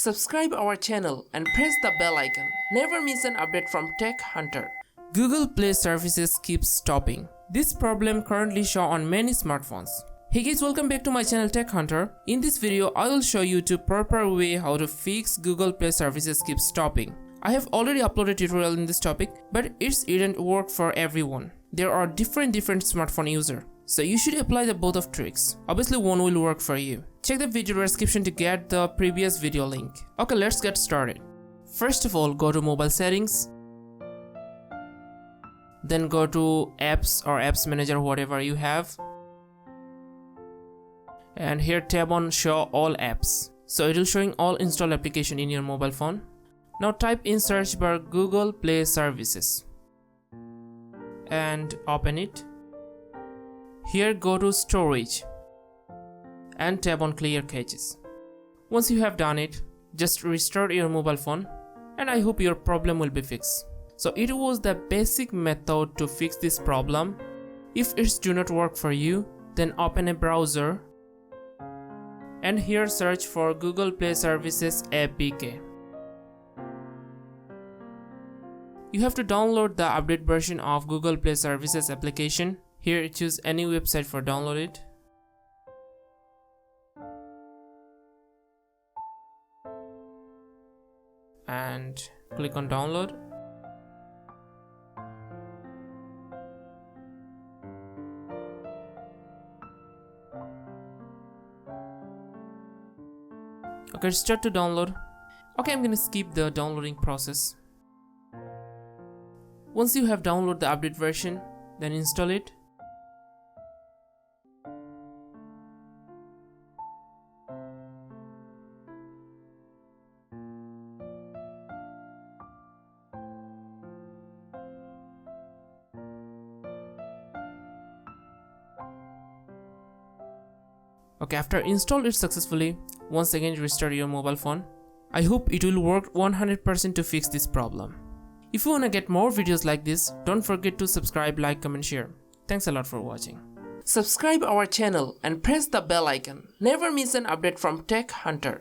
Subscribe our channel and press the bell icon. Never miss an update from Tech Hunter. Google Play services keeps stopping. This problem currently shown on many smartphones. Hey guys, welcome back to my channel Tech Hunter. In this video, I will show you the proper way how to fix Google Play services keep stopping. I have already uploaded a tutorial in this topic, but it didn't work for everyone. There are different smartphone users. So you should apply the both of tricks. Obviously one will work for you. Check the video description to get the previous video link. Okay, let's get started. First of all, go to mobile settings. Then go to apps or apps manager, whatever you have. And here tab on show all apps. So it will showing all installed application in your mobile phone. Now type in search bar Google Play services. And open it. Here go to storage and tap on clear caches. Once you have done it, just restart your mobile phone and I hope your problem will be fixed. So it was the basic method to fix this problem. If it do not work for you, then open a browser and here search for Google Play Services APK. You have to download the update version of Google Play Services application. Here choose any website for download it. And click on download. Okay, start to download. Okay, I'm gonna skip the downloading process. Once you have downloaded the update version, then install it. Okay, after install it successfully, once again restart your mobile phone. I hope it will work 100% to fix this problem. If you wanna get more videos like this, don't forget to subscribe, like, comment, share. Thanks a lot for watching. Subscribe our channel and press the bell icon. Never miss an update from Tech Hunter.